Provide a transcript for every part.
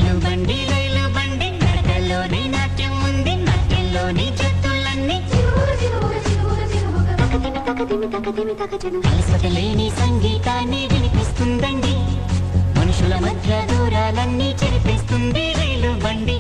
రైలు బండి నడకలోని నాట్యం ఉంది, నాట్యంలోని జత్తులన్నీ అలసటలేని సంగీతాన్ని వినిపిస్తుందండి. మనుషుల మధ్య దూరాలన్నీ చెరిపేస్తుంది రైలు బండి.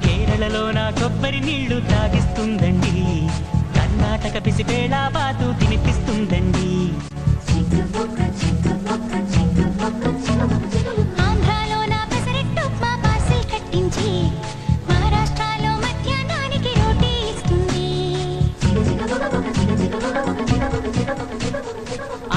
కేరళలో నా కొబ్బరి నీళ్లు తాగిస్తుందండి, కర్ణాటక పిసిపేళ బాతు తినిపిస్తుందండి. ఆంధ్రాలో నా పెసరెట్టు ఉప్మా పార్సిల్ కట్టించి, మహారాష్ట్రలో మధ్యాహ్నానికి రోటీ ఇస్తుంది.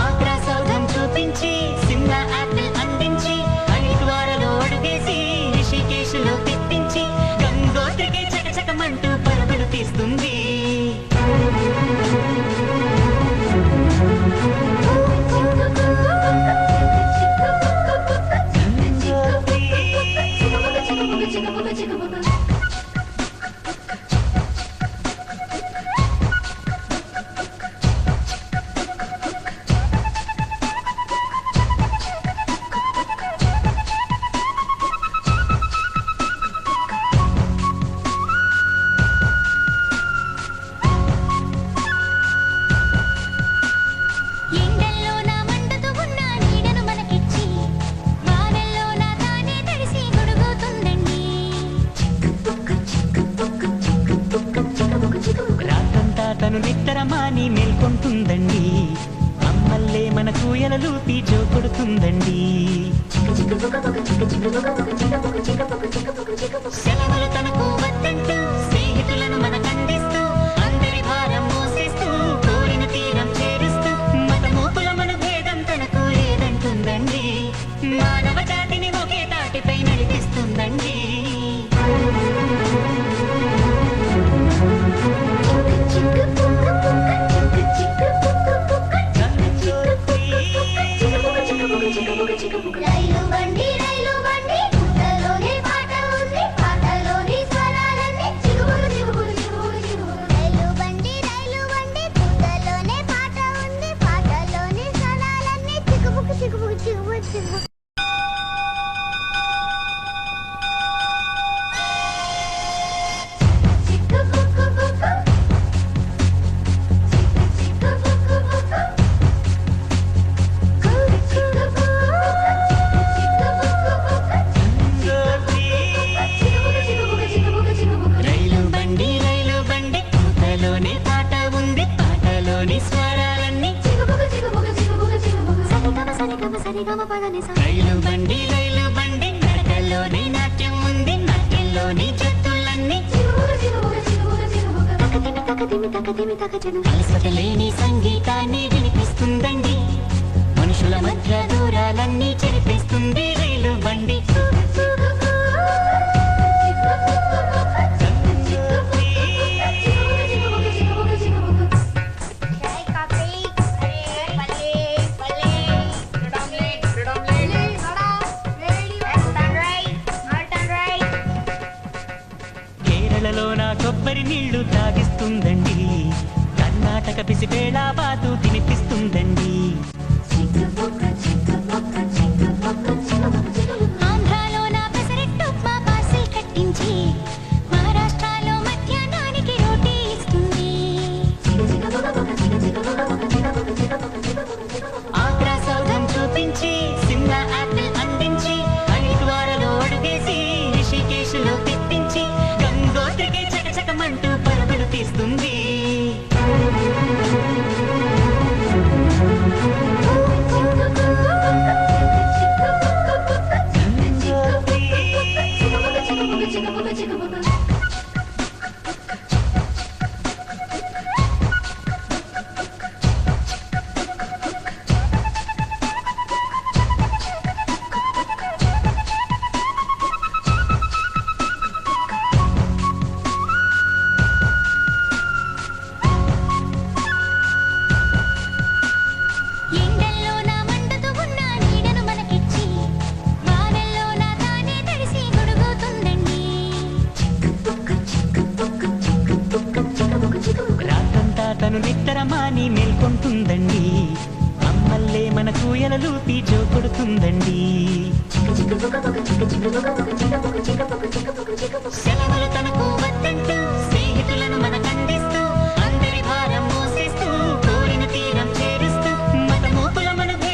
ఆగ్రా సౌధం చూపించి, సిమ్లా యాపిల్ అందించి, హరిద్వారలో అడుగేసి, రిషికేశ్లో తిప్పించి, గంగోత్రికి చకచకమంటూ పరుగులు తీస్తుంది. తను నిత్తరమాని మేల్కొంటుందండి, అమ్మల్లే మన కూయలలూపి జో కొడుతుందండి. సెలవులు తనకు వద్దంటూ, స్నేహితులను మనకందిస్తూ, అందరి భారం మోసేస్తూ, కోరిన తీరం చేరుస్తూ, మతమూపుల మన భేదం తనకు లేదంటుందండి. మానవ జాతిని ఒకే తాటిపై నడిపిస్తుందండి. రైలు బండి పూటలోనే పాట ఉంది, పాటలోని స్వరాలన్నీ చిగుబులు చిగుబులు చిగుబులు చిగుబులు. రైలు బండి పూటలోనే పాట ఉంది, పాటలోని స్వరాలన్నీ చిగుబుకు చిగుబుకు చిగుబులు చిగుబులు. రైలు బండి నడకలోని నాట్యం ఉంది, నాట్యంలోని జత్తులన్నీ అలసటలేని సంగీతాన్ని వినిపిస్తుందండి. మనుషుల మధ్య దూరాలన్నీ చెరిపేస్తుంది రైలు బండి. కేరళలో నా కొబ్బరి నీళ్లు తాగిస్తుందండి, కర్ణాటక పిసిపేళ బాతు తినిపిస్తుందండి. ఆంధ్రాలో నా పెసరెట్టు ఉప్మా పార్సిల్ కట్టించి, మహారాష్ట్రలో మధ్యాహ్నానికి రోటీ ఇస్తుంది. ఆగ్రా సౌధం చూపించి, సిమ్లా యాపిల్ అందించి, హరిద్వారలో అడుగేసి, రిషికేశ్లో తిప్పించి, గంగోత్రికి చకచకమంటూ పరుగులు తీస్తుంది. కొంటుందండి అమ్మల్లే మనకు ఎలలూపి జో కొడుతుందండి సెలవులు తనకు వద్దంటూ